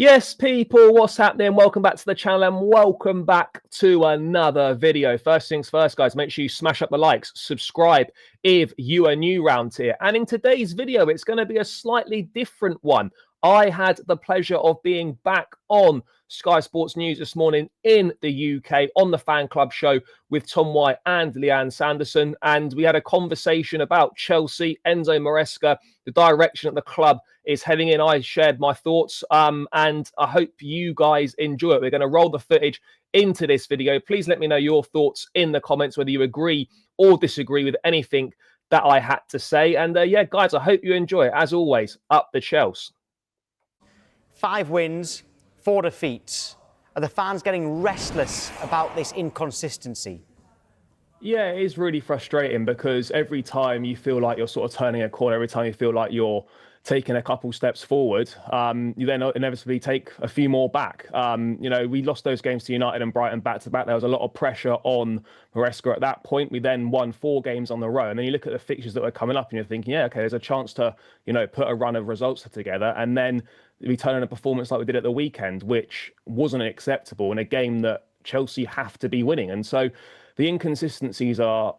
Yes, people, what's happening? Welcome back to the channel and welcome back to another video. First things first, guys, make sure you smash up the likes, subscribe if you are new round here. And in today's video, it's going to be a slightly different one. I had the pleasure of being back on Sky Sports News this morning in the UK on the Fan Club show with Tom White and Leanne Sanderson. And we had a conversation about Chelsea, Enzo Maresca, the direction that the club is heading in. I shared my thoughts and I hope you guys enjoy it. We're going to roll the footage into this video. Please let me know your thoughts in the comments, whether you agree or disagree with anything that I had to say. And yeah, guys, I hope you enjoy it. As always, up the Chelsea. 5 wins, 4 defeats. Are the fans getting restless about this inconsistency? Yeah, it is really frustrating because every time you feel like you're sort of turning a corner, every time you feel like you're taking a couple steps forward, you then inevitably take a few more back. You know, we lost those games to United and Brighton back to back. There was a lot of pressure on Moresca at that point. We then won 4 games on the row. And then you look at the fixtures that were coming up and you're thinking, yeah, okay, there's a chance to, you know, put a run of results together. And then we turn in a performance like we did at the weekend, which wasn't acceptable in a game that Chelsea have to be winning. And so the inconsistencies are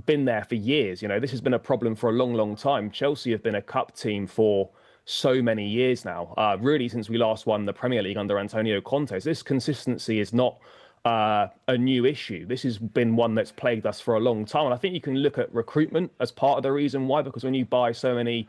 been there for years. You know, this has been a problem for a long, long time. Chelsea have been a cup team for so many years now, really since we last won the Premier League under Antonio Conte. So this consistency is not a new issue. This has been one that's plagued us for a long time. And I think you can look at recruitment as part of the reason why, because when you buy so many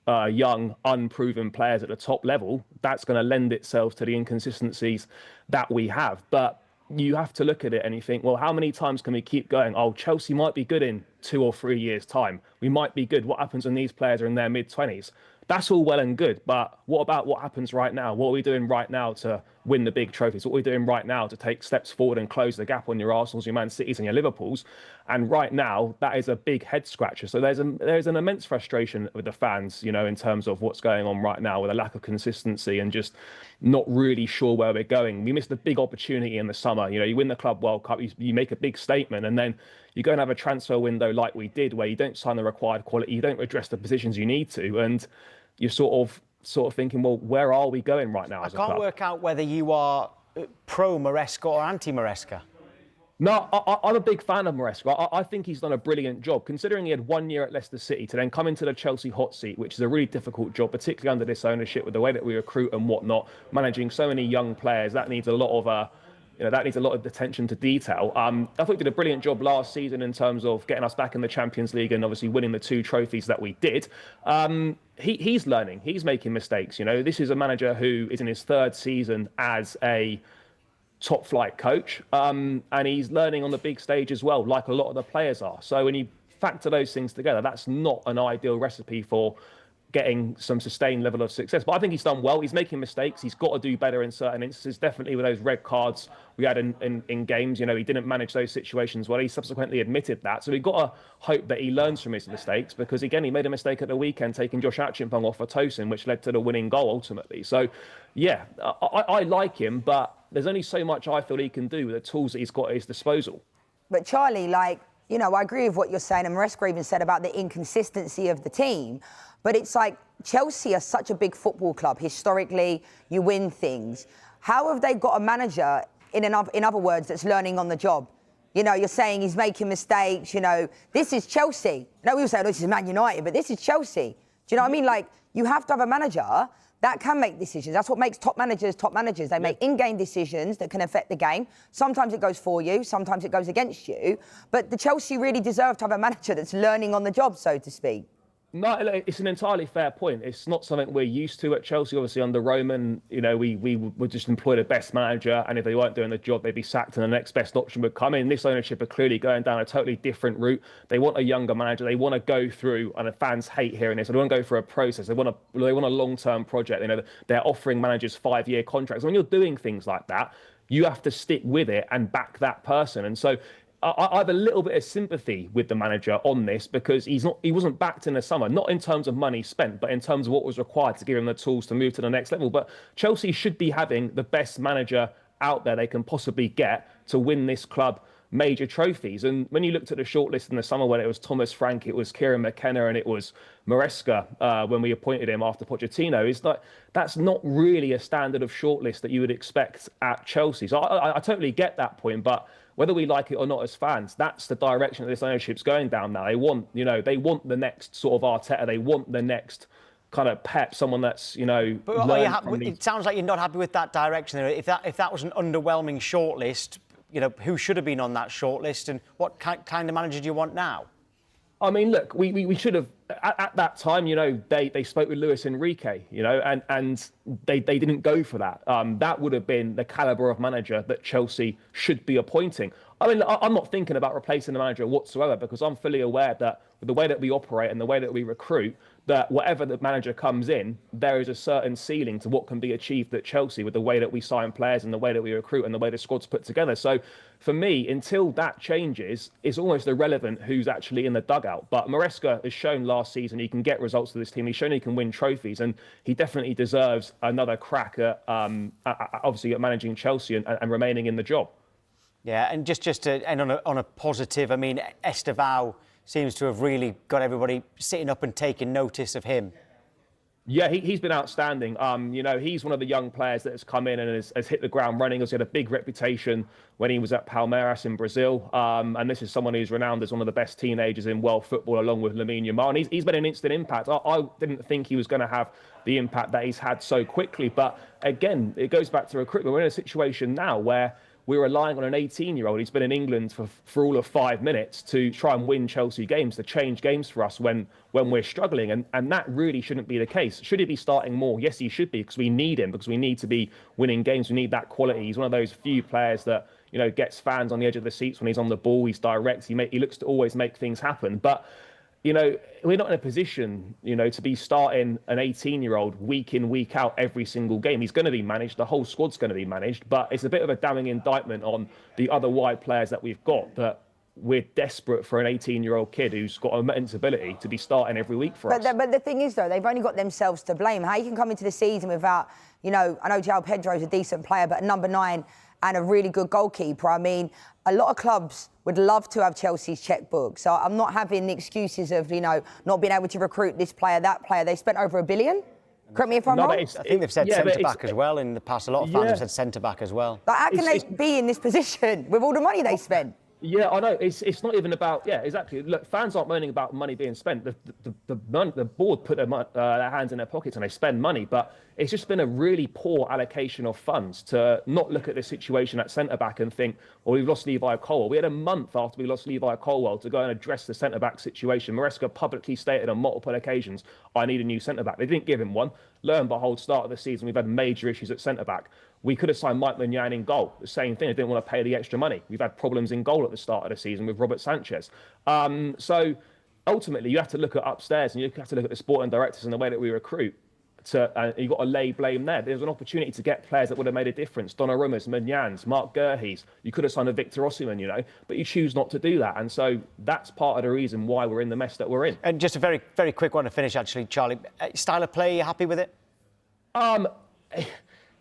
young, unproven players at the top level, that's going to lend itself to the inconsistencies that we have. But you have to look at it and you think, well, how many times can we keep going? Oh, Chelsea might be good in 2 or 3 years' time. We might be good. What happens when these players are in their mid-20s? That's all well and good, but what about what happens right now? What are we doing right now to win the big trophies? What are we doing right now to take steps forward and close the gap on your Arsenals, your Man Cities and your Liverpools? And right now, that is a big head scratcher. So there's an immense frustration with the fans, you know, in terms of what's going on right now with a lack of consistency and just not really sure where we're going. We missed a big opportunity in the summer. You know, you win the Club World Cup, you make a big statement, and then you go and have a transfer window like we did, where you don't sign the required quality, you don't address the positions you need to, and you're sort of thinking, well, where are we going right now as a club? I can't work out whether you are pro-Moresca or anti-Moresca. No, I'm a big fan of Moresca. I think he's done a brilliant job, considering he had 1 year at Leicester City to then come into the Chelsea hot seat, which is a really difficult job, particularly under this ownership with the way that we recruit and whatnot, managing so many young players. That needs a lot of that needs a lot of attention to detail. I thought he did a brilliant job last season in terms of getting us back in the Champions League and obviously winning the 2 trophies that we did. He's learning. He's making mistakes. You know, this is a manager who is in his 3rd season as a top flight coach, and he's learning on the big stage as well, like a lot of the players are. So when you factor those things together, that's not an ideal recipe for getting some sustained level of success. But I think he's done well. He's making mistakes. He's got to do better in certain instances, definitely with those red cards we had in games. You know, he didn't manage those situations well. He subsequently admitted that. So we've got to hope that he learns from his mistakes, because, again, he made a mistake at the weekend taking Josh Achimpong off for Tosin, which led to the winning goal ultimately. So, yeah, I like him, but there's only so much I feel he can do with the tools that he's got at his disposal. But, Charlie, like, you know, I agree with what you're saying, and Moresca even said about the inconsistency of the team. But it's like Chelsea are such a big football club. Historically, you win things. How have they got a manager, in other words, that's learning on the job? You know, you're saying he's making mistakes, you know. This is Chelsea. No, we all say, oh, this is Man United, but this is Chelsea. Do you know what I mean? Like, you have to have a manager that can make decisions. That's what makes top managers top managers. They make in-game decisions that can affect the game. Sometimes it goes for you, sometimes it goes against you. But the Chelsea really deserve to have a manager that's learning on the job, so to speak. No, it's an entirely fair point. It's not something we're used to at Chelsea. Obviously, under Roman, you know, we would just employ the best manager, and if they weren't doing the job, they'd be sacked, and the next best option would come in. This ownership are clearly going down a totally different route. They want a younger manager. They want to go through, and the fans hate hearing this, they want to go through a process. They want a long-term project. You know, they're offering managers 5-year contracts. When you're doing things like that, you have to stick with it and back that person. And so I have a little bit of sympathy with the manager on this, because he wasn't backed in the summer, not in terms of money spent, but in terms of what was required to give him the tools to move to the next level. But Chelsea should be having the best manager out there they can possibly get to win this club major trophies. And when you looked at the shortlist in the summer, when it was Thomas Frank, it was Kieran McKenna, and it was Moresca when we appointed him after Pochettino, is that that's not really a standard of shortlist that you would expect at Chelsea. So I totally get that point, but whether we like it or not as fans, that's the direction that this ownership's going down now. They want, they want the next sort of Arteta. They want the next kind of Pep, someone that's, But it sounds like you're not happy with that direction. If that was an underwhelming shortlist, who should have been on that shortlist, and what kind of manager do you want now? I mean, look, we should have at that time. They spoke with Luis Enrique, and they didn't go for that. That would have been the caliber of manager that Chelsea should be appointing. I mean, I'm not thinking about replacing the manager whatsoever, because I'm fully aware that with the way that we operate and the way that we recruit, that whatever the manager comes in, there is a certain ceiling to what can be achieved at Chelsea with the way that we sign players and the way that we recruit and the way the squad's put together. So for me, until that changes, it's almost irrelevant who's actually in the dugout. But Moresca has shown last season he can get results to this team. He's shown he can win trophies, and he definitely deserves another crack at obviously at managing Chelsea and remaining in the job. Yeah, and just to end on a positive, I mean, Estevao seems to have really got everybody sitting up and taking notice of him. Yeah, he's been outstanding. He's one of the young players that has come in and has hit the ground running. He had a big reputation when he was at Palmeiras in Brazil. And this is someone who's renowned as one of the best teenagers in world football, along with Lamine Yamal. And he's been an instant impact. I didn't think he was going to have the impact that he's had so quickly. But again, it goes back to recruitment. We're in a situation now where we're relying on an 18-year-old. He's been in England for all of 5 minutes to try and win Chelsea games, to change games for us when we're struggling. And that really shouldn't be the case. Should he be starting more? Yes, he should be, because we need him, because we need to be winning games. We need that quality. He's one of those few players that, gets fans on the edge of the seats when he's on the ball. He's direct. He looks to always make things happen. But we're not in a position, to be starting an 18-year-old week in, week out every single game. He's going to be managed. The whole squad's going to be managed. But it's a bit of a damning indictment on the other wide players that we've got, that we're desperate for an 18-year-old kid who's got immense ability to be starting every week for us. But the thing is, though, they've only got themselves to blame. How you can come into the season without, I know João Pedro's a decent player, but a number 9 and a really good goalkeeper. I mean, a lot of clubs would love to have Chelsea's checkbook. So I'm not having the excuses of, not being able to recruit this player, that player. They spent over $1 billion. Correct me if I'm wrong. I think they've said centre-back as well in the past. A lot of fans have said centre-back as well. But how can they be in this position with all the money they spent? Yeah, I know. It's not even about... Yeah, exactly. Look, fans aren't moaning about money being spent. The board put their hands in their pockets and they spend money. But it's just been a really poor allocation of funds to not look at the situation at centre-back and think, well, we've lost Levi Colwell. We had a month after we lost Levi Colwell to go and address the centre-back situation. Moresca publicly stated on multiple occasions, I need a new centre-back. They didn't give him one. Lo and behold, start of the season, we've had major issues at centre-back. We could have signed Mike Maignan in goal. The same thing. They didn't want to pay the extra money. We've had problems in goal at the start of the season with Robert Sanchez. So ultimately, you have to look at upstairs and you have to look at the sporting directors and the way that we recruit. You've got to lay blame there. There's an opportunity to get players that would have made a difference. Donnarumma's, Maignan's, Mark Gurhey's. You could have signed a Victor Osimhen, but you choose not to do that. And so that's part of the reason why we're in the mess that we're in. And just a very, very quick one to finish, actually, Charlie. Style of play, you happy with it?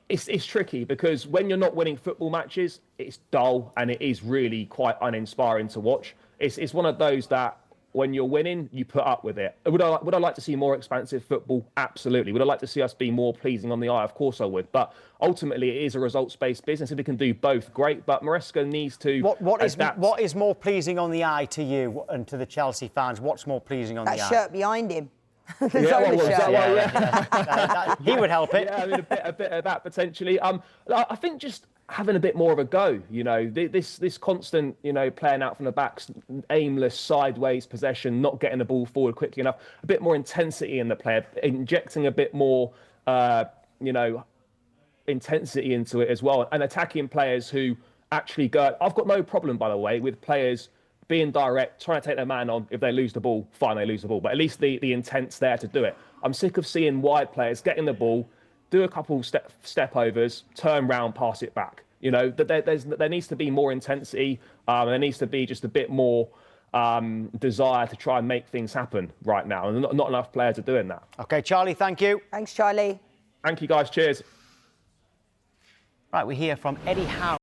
It's tricky because when you're not winning football matches, it's dull and it is really quite uninspiring to watch. It's one of those that when you're winning, you put up with it. Would I like to see more expansive football? Absolutely. Would I like to see us be more pleasing on the eye? Of course I would. But ultimately, it is a results-based business. If we can do both, great. But Moresca needs to adapt. What is more pleasing on the eye to you and to the Chelsea fans? What's more pleasing on the eye? That shirt behind him. He would help it. Yeah, I mean, a bit of that potentially. I think just having a bit more of a go. This constant, playing out from the backs, aimless sideways possession, not getting the ball forward quickly enough. A bit more intensity in the play, injecting a bit more, intensity into it as well, and attacking players who actually go. I've got no problem, by the way, with players being direct, trying to take their man on. If they lose the ball, fine, they lose the ball. But at least the intent's there to do it. I'm sick of seeing wide players getting the ball, do a couple step overs, turn round, pass it back. There needs to be more intensity. There needs to be just a bit more desire to try and make things happen right now. And not enough players are doing that. OK, Charlie, thank you. Thanks, Charlie. Thank you, guys. Cheers. Right, we hear from Eddie Howe.